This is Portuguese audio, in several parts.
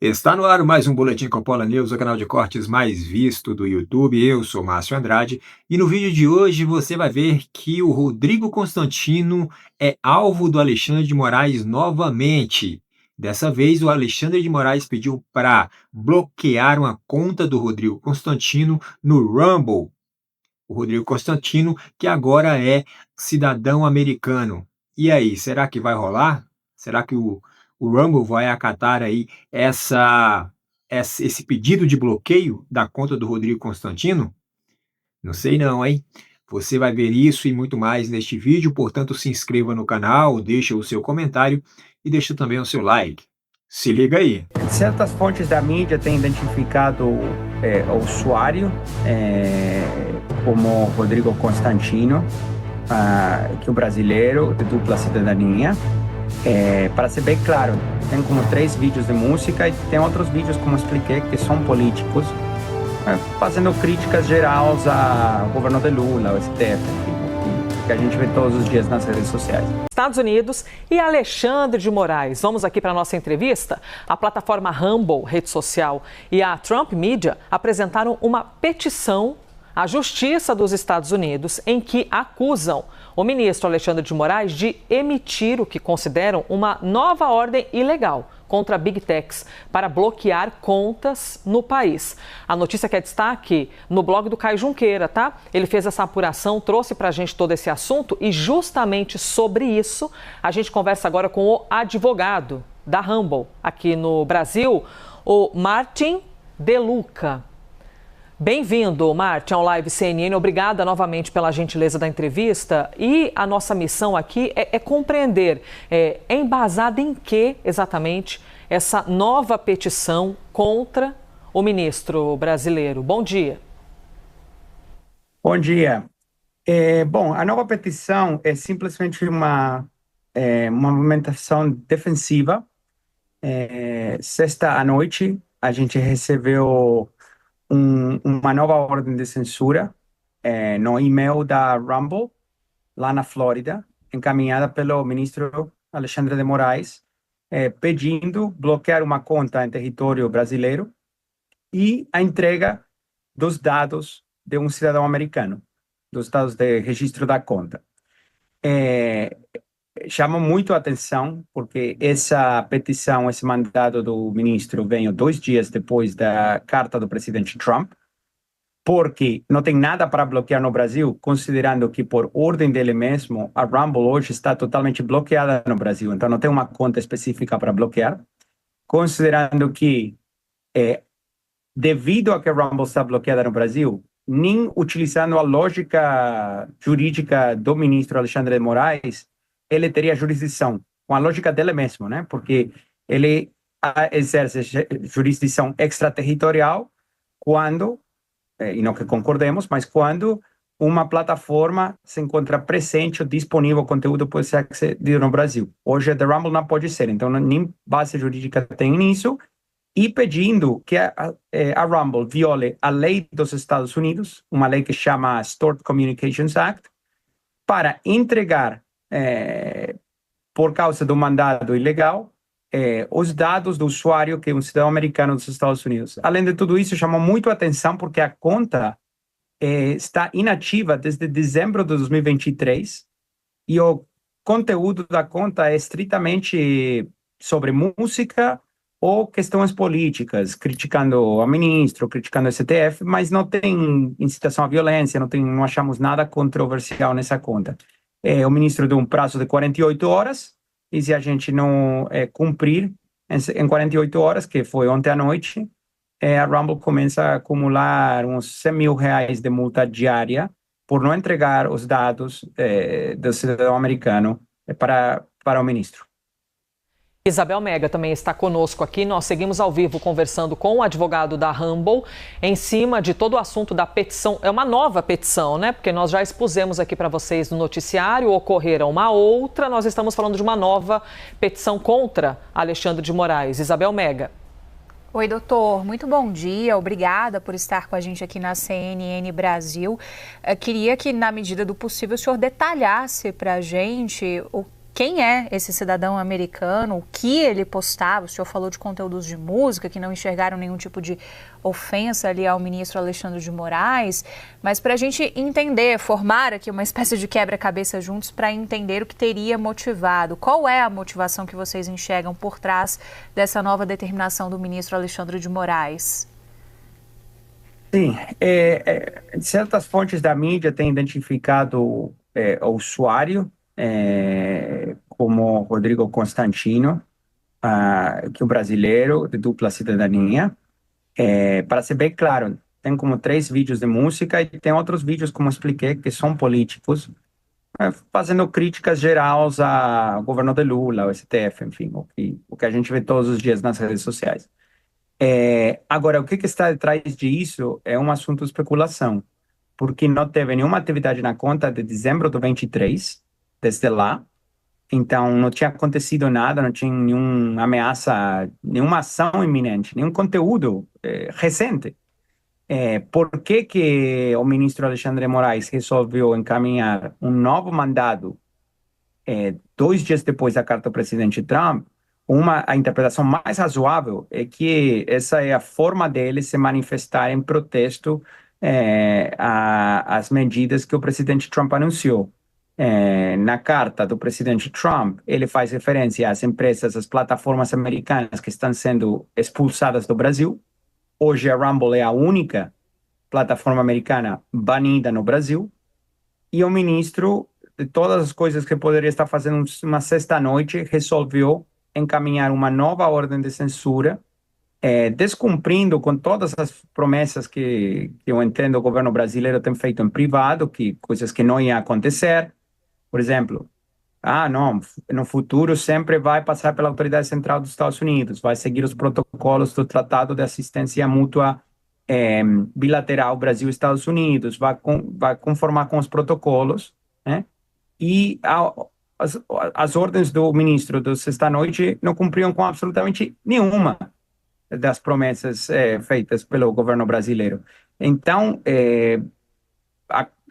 Está no ar mais um Boletim Coppola News, o canal de cortes mais visto do YouTube. Eu sou Márcio Andrade e no vídeo de hoje você vai ver que o Rodrigo Constantino é alvo do Alexandre de Moraes novamente. Dessa vez, o Alexandre de Moraes pediu para bloquear uma conta do Rodrigo Constantino no Rumble. O Rodrigo Constantino, que agora é cidadão americano. E aí, será que vai rolar? Será que o Rumble vai acatar aí esse pedido de bloqueio da conta do Rodrigo Constantino? Não sei não, hein? Você vai ver isso e muito mais neste vídeo, portanto se inscreva no canal, deixa o seu comentário e deixa também o seu like. Se liga aí. Certas fontes da mídia têm identificado o usuário como Rodrigo Constantino, que é um brasileiro de dupla cidadania. Para ser bem claro, tem como 3 vídeos de música e tem outros vídeos, como expliquei, que são políticos, fazendo críticas gerais ao governo de Lula, ao STF, que a gente vê todos os dias nas redes sociais. Estados Unidos e Alexandre de Moraes. Vamos aqui para a nossa entrevista. A plataforma Rumble, rede social, e a Trump Media apresentaram uma petição à Justiça dos Estados Unidos em que acusam o ministro Alexandre de Moraes de emitir o que consideram uma nova ordem ilegal contra Big Techs para bloquear contas no país. A notícia que é destaque no blog do Caio Junqueira, tá? Ele fez essa apuração, trouxe para a gente todo esse assunto e justamente sobre isso a gente conversa agora com o advogado da Rumble aqui no Brasil, o Martin De Luca. Bem-vindo, Martin, ao Live CNN. Obrigada novamente pela gentileza da entrevista. E a nossa missão aqui é compreender, é embasada em que exatamente essa nova petição contra o ministro brasileiro. Bom dia. Bom dia. Bom, a nova petição é simplesmente uma movimentação defensiva. Sexta à noite, a gente recebeu uma nova ordem de censura no e-mail da Rumble, lá na Flórida, encaminhada pelo ministro Alexandre de Moraes, pedindo bloquear uma conta em território brasileiro e a entrega dos dados de um cidadão americano, dos dados de registro da conta. Chama muito a atenção, porque essa petição, esse mandado do ministro veio 2 dias depois da carta do presidente Trump, porque não tem nada para bloquear no Brasil, considerando que, por ordem dele mesmo, a Rumble hoje está totalmente bloqueada no Brasil, então não tem uma conta específica para bloquear, considerando que, devido a que a Rumble está bloqueada no Brasil, nem utilizando a lógica jurídica do ministro Alexandre de Moraes, ele teria jurisdição, com a lógica dele mesmo, né? Porque ele exerce jurisdição extraterritorial quando, e não que concordemos, mas quando uma plataforma se encontra presente ou disponível, o conteúdo pode ser acedido no Brasil. Hoje, a The Rumble não pode ser, então nem base jurídica tem nisso, e pedindo que a Rumble viole a lei dos Estados Unidos, uma lei que chama Stored Communications Act, para entregar, por causa do mandado ilegal, os dados do usuário, que é um cidadão americano dos Estados Unidos. Além de tudo isso, chamou muito a atenção porque a conta está inativa desde dezembro de 2023 e o conteúdo da conta é estritamente sobre música ou questões políticas, criticando o ministro, criticando o STF, mas não tem incitação à violência, não achamos nada controversial nessa conta. O ministro deu um prazo de 48 horas, e se a gente não cumprir em 48 horas, que foi ontem à noite, a Rumble começa a acumular uns R$100 mil de multa diária por não entregar os dados do cidadão americano para o ministro. Isabel Mega também está conosco aqui. Nós seguimos ao vivo conversando com o advogado da Rumble em cima de todo o assunto da petição. É uma nova petição, né? Porque nós já expusemos aqui para vocês no noticiário, ocorreram uma outra. Nós estamos falando de uma nova petição contra Alexandre de Moraes. Isabel Mega. Oi, doutor. Muito bom dia. Obrigada por estar com a gente aqui na CNN Brasil. Queria que, na medida do possível, o senhor detalhasse para a gente quem é esse cidadão americano, o que ele postava. O senhor falou de conteúdos de música que não enxergaram nenhum tipo de ofensa ali ao ministro Alexandre de Moraes, mas para a gente entender, formar aqui uma espécie de quebra-cabeça juntos para entender o que teria motivado. Qual é a motivação que vocês enxergam por trás dessa nova determinação do ministro Alexandre de Moraes? Sim, certas fontes da mídia têm identificado o usuário como Rodrigo Constantino, que é um brasileiro de dupla cidadania. Para ser bem claro, tem como 3 vídeos de música e tem outros vídeos, como expliquei, que são políticos, fazendo críticas gerais ao governo de Lula, ao STF, enfim, o que a gente vê todos os dias nas redes sociais. Agora, o que está detrás disso é um assunto de especulação, porque não teve nenhuma atividade na conta de dezembro de 23, desde lá. Então, não tinha acontecido nada, não tinha nenhuma ameaça, nenhuma ação iminente, nenhum conteúdo recente. Por que o ministro Alexandre de Moraes resolveu encaminhar um novo mandado 2 dias depois da carta do presidente Trump? A interpretação mais razoável é que essa é a forma dele se manifestar em protesto às medidas que o presidente Trump anunciou. Na carta do presidente Trump, ele faz referência às empresas, às plataformas americanas que estão sendo expulsadas do Brasil. Hoje a Rumble é a única plataforma americana banida no Brasil. E o ministro, de todas as coisas que poderia estar fazendo uma sexta-noite, resolveu encaminhar uma nova ordem de censura, descumprindo com todas as promessas que eu entendo o governo brasileiro tem feito em privado, que coisas que não iam acontecer. Por exemplo, não, no futuro sempre vai passar pela Autoridade Central dos Estados Unidos, vai seguir os protocolos do Tratado de Assistência Mútua Bilateral Brasil-Estados Unidos, vai conformar com os protocolos, né? E as ordens do ministro do sexta-noite não cumpriam com absolutamente nenhuma das promessas feitas pelo governo brasileiro. Então,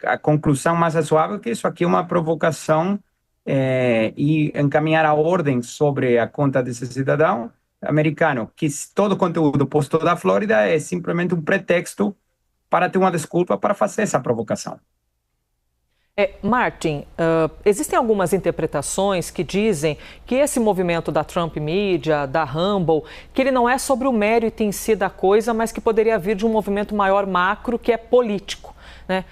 a conclusão mais razoável é que isso aqui é uma provocação e encaminhar a ordem sobre a conta desse cidadão americano, que todo o conteúdo posto da Flórida é simplesmente um pretexto para ter uma desculpa para fazer essa provocação. Martin, existem algumas interpretações que dizem que esse movimento da Trump Media, da Rumble, que ele não é sobre o mérito em si da coisa, mas que poderia vir de um movimento maior macro que é político. Né?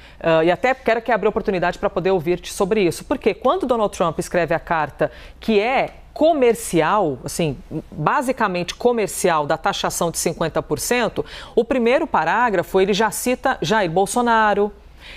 E até quero que abra oportunidade para poder ouvir-te sobre isso. Porque quando Donald Trump escreve a carta que é comercial, assim, basicamente comercial, da taxação de 50%, o primeiro parágrafo ele já cita Jair Bolsonaro,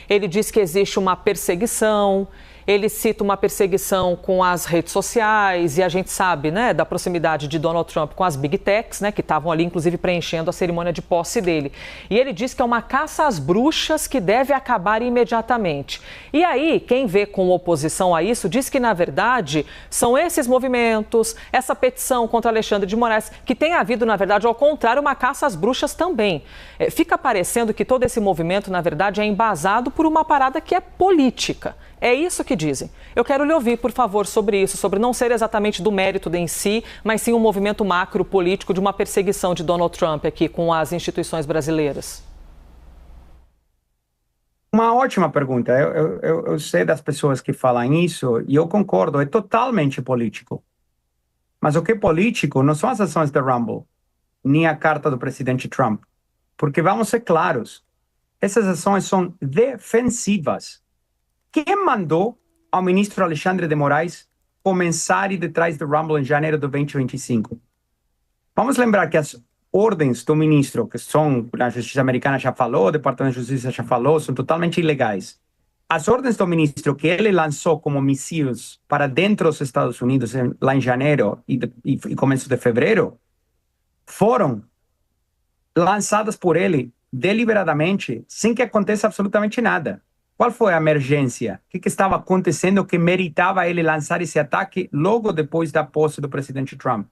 ele diz que existe uma perseguição, ele cita uma perseguição com as redes sociais e a gente sabe, né, da proximidade de Donald Trump com as Big Techs, né, que estavam ali, inclusive, preenchendo a cerimônia de posse dele. E ele diz que é uma caça às bruxas que deve acabar imediatamente. E aí, quem vê com oposição a isso, diz que, na verdade, são esses movimentos, essa petição contra Alexandre de Moraes, que tem havido, na verdade, ao contrário, uma caça às bruxas também. Fica parecendo que todo esse movimento, na verdade, é embasado por uma parada que é política. É isso que dizem. Eu quero lhe ouvir, por favor, sobre isso, sobre não ser exatamente do mérito em si, mas sim um movimento macro político de uma perseguição de Donald Trump aqui com as instituições brasileiras. Uma ótima pergunta. Eu sei das pessoas que falam isso e eu concordo, é totalmente político. Mas o que é político não são as ações da Rumble, nem a carta do presidente Trump. Porque vamos ser claros, essas ações são defensivas. Quem mandou ao ministro Alexandre de Moraes começar a ir detrás do Rumble em janeiro de 2025? Vamos lembrar que as ordens do ministro, que são, a Justiça Americana já falou, o Departamento de Justiça já falou, são totalmente ilegais. As ordens do ministro que ele lançou como mísseis para dentro dos Estados Unidos lá em janeiro e começo de fevereiro foram lançadas por ele deliberadamente, sem que aconteça absolutamente nada. Qual foi a emergência? O que estava acontecendo que meritava ele lançar esse ataque logo depois da posse do presidente Trump?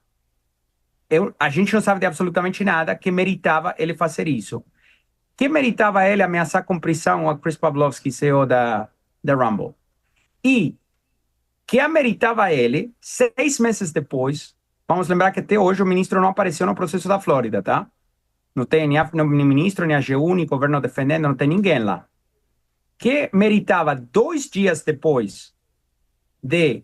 A gente não sabe de absolutamente nada que meritava ele fazer isso. Que meritava ele ameaçar com prisão a Chris Pavlovski, CEO da Rumble? E que ameritava ele, 6 meses depois, vamos lembrar que até hoje o ministro não apareceu no processo da Flórida, tá? Não tem nem ministro, nem AGU, nem governo defendendo, não tem ninguém lá. Que meritava 2 dias depois de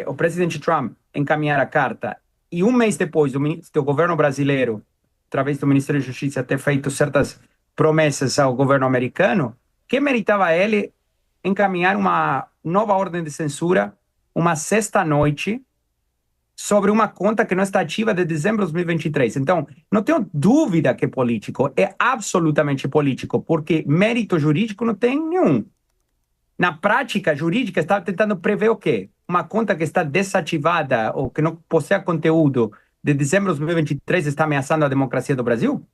o presidente Trump encaminhar a carta e 1 mês depois do governo brasileiro, através do Ministério da Justiça, ter feito certas promessas ao governo americano, que meritava ele encaminhar uma nova ordem de censura, uma sexta-noite, sobre uma conta que não está ativa de dezembro de 2023. Então, não tenho dúvida que é político, é absolutamente político, porque mérito jurídico não tem nenhum. Na prática jurídica, está tentando prever o quê? Uma conta que está desativada ou que não possui conteúdo de dezembro de 2023 está ameaçando a democracia do Brasil?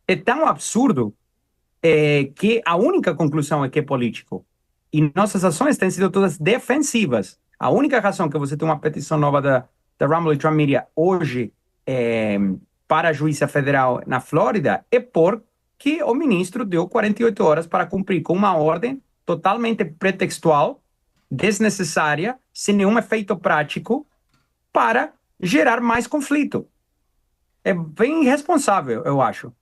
É tão absurdo que a única conclusão é que é político. E nossas ações têm sido todas defensivas. A única razão que você tem uma petição nova da Rumble e Trump Media hoje para a Juíza Federal na Flórida é porque o ministro deu 48 horas para cumprir com uma ordem totalmente pretextual, desnecessária, sem nenhum efeito prático, para gerar mais conflito. É bem irresponsável, eu acho.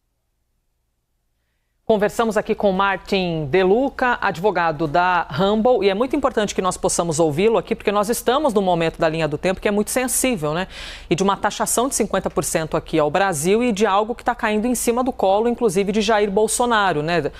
Conversamos aqui com Martin De Luca, advogado da Rumble, e é muito importante que nós possamos ouvi-lo aqui, porque nós estamos num momento da linha do tempo que é muito sensível, né? E de uma taxação de 50% aqui ao Brasil e de algo que está caindo em cima do colo, inclusive de Jair Bolsonaro, né?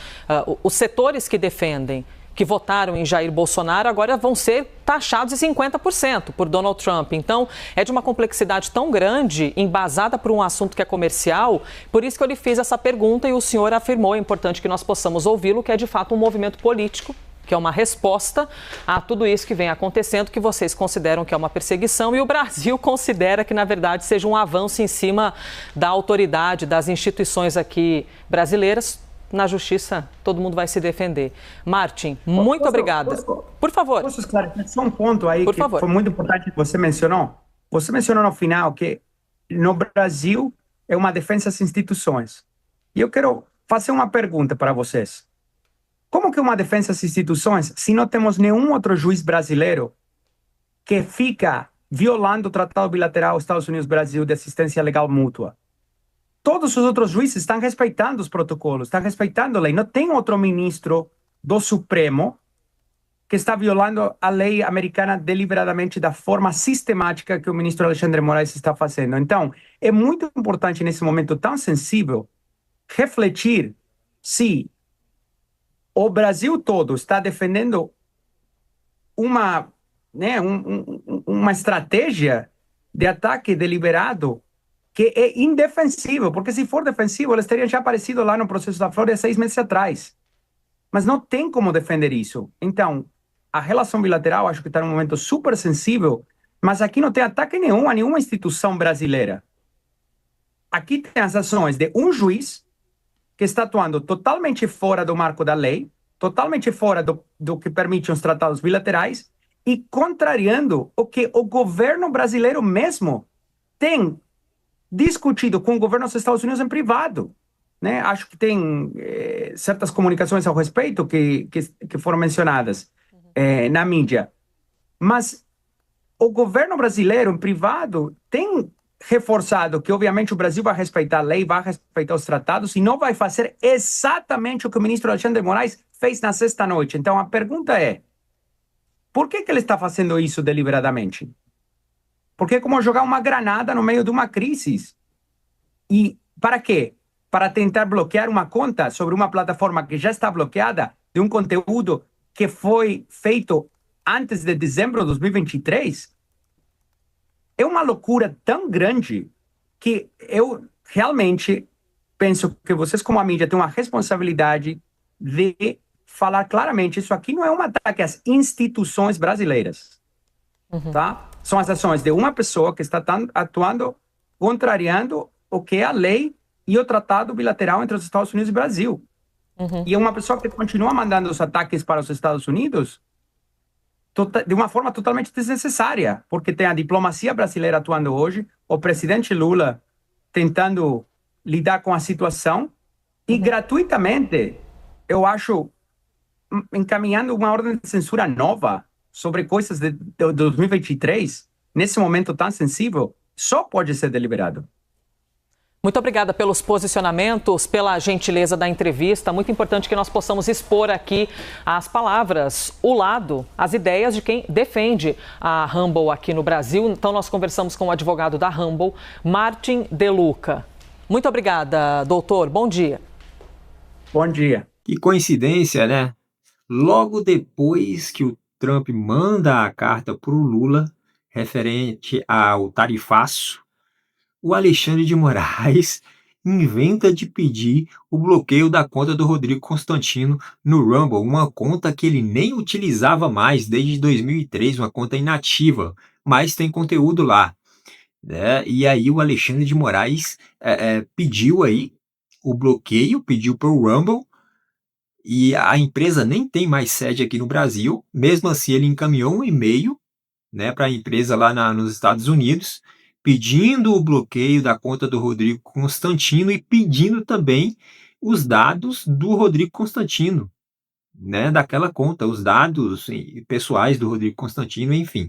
Os setores que defendem, que votaram em Jair Bolsonaro, agora vão ser taxados em 50% por Donald Trump. Então, é de uma complexidade tão grande, embasada por um assunto que é comercial, por isso que eu lhe fiz essa pergunta e o senhor afirmou, é importante que nós possamos ouvi-lo, que é de fato um movimento político, que é uma resposta a tudo isso que vem acontecendo, que vocês consideram que é uma perseguição e o Brasil considera que, na verdade, seja um avanço em cima da autoridade, das instituições aqui brasileiras. Na justiça, todo mundo vai se defender. Martin, muito obrigada. Por favor. Posso esclarecer só um ponto aí Por que favor. foi muito importante que você mencionou? Você mencionou no final que no Brasil é uma defesa às instituições. E eu quero fazer uma pergunta para vocês. Como que é uma defesa às instituições se não temos nenhum outro juiz brasileiro que fica violando o Tratado Bilateral Estados Unidos-Brasil de assistência legal mútua? Todos os outros juízes estão respeitando os protocolos, estão respeitando a lei. Não tem outro ministro do Supremo que está violando a lei americana deliberadamente da forma sistemática que o ministro Alexandre Moraes está fazendo. Então, é muito importante nesse momento tão sensível refletir se o Brasil todo está defendendo uma estratégia de ataque deliberado que é indefensível, porque se for defensivo, eles teriam já aparecido lá no processo da Flórida 6 meses atrás. Mas não tem como defender isso. Então, a relação bilateral acho que está num momento super sensível, mas aqui não tem ataque nenhum a nenhuma instituição brasileira. Aqui tem as ações de um juiz que está atuando totalmente fora do marco da lei, totalmente fora do que permitem os tratados bilaterais e contrariando o que o governo brasileiro mesmo tem discutido com o governo dos Estados Unidos em privado, né? Acho que tem certas comunicações ao respeito que foram mencionadas na mídia. Mas o governo brasileiro em privado tem reforçado que, obviamente, o Brasil vai respeitar a lei, vai respeitar os tratados e não vai fazer exatamente o que o ministro Alexandre de Moraes fez na sexta-noite. Então, a pergunta é, por que ele está fazendo isso deliberadamente? Porque é como jogar uma granada no meio de uma crise. E para quê? Para tentar bloquear uma conta sobre uma plataforma que já está bloqueada de um conteúdo que foi feito antes de dezembro de 2023? É uma loucura tão grande que eu realmente penso que vocês, como a mídia, têm uma responsabilidade de falar claramente, isso aqui não é um ataque às instituições brasileiras, tá? São as ações de uma pessoa que está atuando, contrariando o que é a lei e o tratado bilateral entre os Estados Unidos e o Brasil. E é uma pessoa que continua mandando os ataques para os Estados Unidos de uma forma totalmente desnecessária, porque tem a diplomacia brasileira atuando hoje, o presidente Lula tentando lidar com a situação e gratuitamente, eu acho, encaminhando uma ordem de censura nova sobre coisas de 2023, nesse momento tão sensível, só pode ser deliberado. Muito obrigada pelos posicionamentos, pela gentileza da entrevista. Muito importante que nós possamos expor aqui as palavras, o lado, as ideias de quem defende a Rumble aqui no Brasil. Então, nós conversamos com o advogado da Rumble, Martin De Luca. Muito obrigada, doutor. Bom dia. Bom dia. Que coincidência, né? Logo depois que o Trump manda a carta para o Lula, referente ao tarifaço, o Alexandre de Moraes inventa de pedir o bloqueio da conta do Rodrigo Constantino no Rumble, uma conta que ele nem utilizava mais desde 2003, uma conta inativa, mas tem conteúdo lá, né? E aí o Alexandre de Moraes pediu aí o bloqueio, pediu para o Rumble, e a empresa nem tem mais sede aqui no Brasil. Mesmo assim, ele encaminhou um e-mail, né, para a empresa lá nos Estados Unidos, pedindo o bloqueio da conta do Rodrigo Constantino e pedindo também os dados do Rodrigo Constantino, né, daquela conta, os dados pessoais do Rodrigo Constantino, enfim,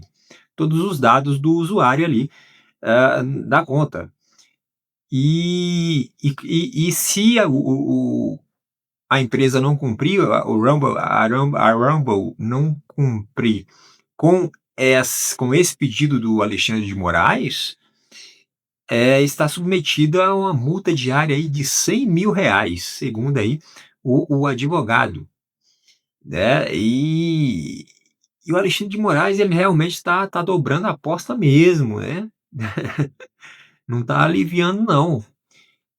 todos os dados do usuário ali da conta. E se a empresa não cumprir, a Rumble não cumprir com esse pedido do Alexandre de Moraes, está submetida a uma multa diária aí de R$100 mil, segundo aí o advogado, né? E o Alexandre de Moraes, ele realmente está dobrando a aposta mesmo, né? Não está aliviando, não.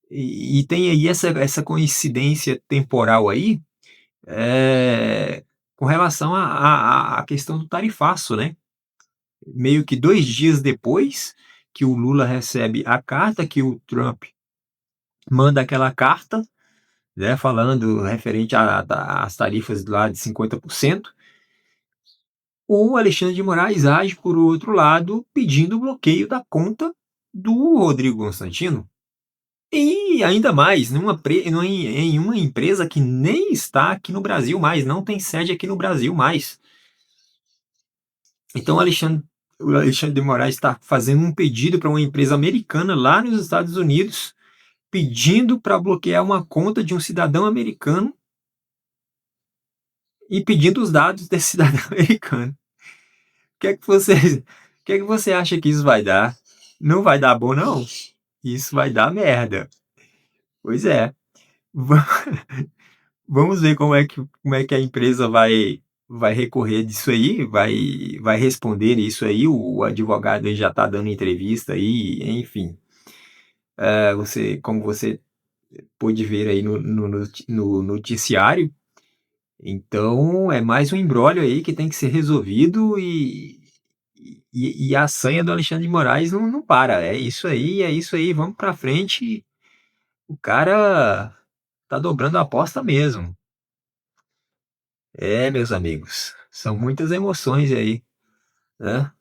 E tem aí essa coincidência temporal aí, com relação à questão do tarifaço, né? Meio que 2 dias depois que o Lula recebe a carta, que o Trump manda aquela carta, né, falando referente às tarifas lá de 50%, o Alexandre de Moraes age, por outro lado, pedindo o bloqueio da conta do Rodrigo Constantino. E ainda mais, em uma empresa que nem está aqui no Brasil mais, não tem sede aqui no Brasil mais. Então o Alexandre de Moraes está fazendo um pedido para uma empresa americana lá nos Estados Unidos, pedindo para bloquear uma conta de um cidadão americano e pedindo os dados desse cidadão americano. O que é que você acha que isso vai dar? Não vai dar bom, não? Isso vai dar merda. Pois é. Vamos ver como é que a empresa vai recorrer disso aí, vai responder isso aí. O advogado aí já está dando entrevista aí, enfim. Como você pôde ver aí no noticiário, então é mais um imbróglio aí que tem que ser resolvido, e a sanha do Alexandre de Moraes não para. É isso aí, vamos para frente. O cara tá dobrando a aposta mesmo. Meus amigos, são muitas emoções aí, né?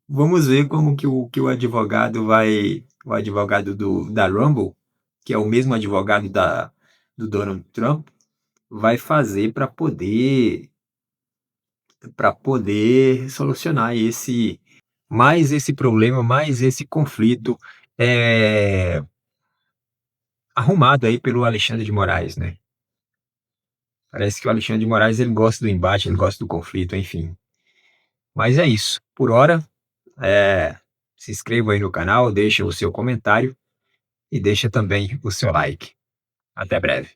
Vamos ver como que o advogado o advogado da Rumble, que é o mesmo advogado do Donald Trump, vai fazer para poder solucionar esse problema, mais esse conflito arrumado aí pelo Alexandre de Moraes, né? Parece que o Alexandre de Moraes, ele gosta do embate, ele gosta do conflito, enfim. Mas é isso. Por hora, se inscreva aí no canal, deixa o seu comentário e deixa também o seu like. Até breve.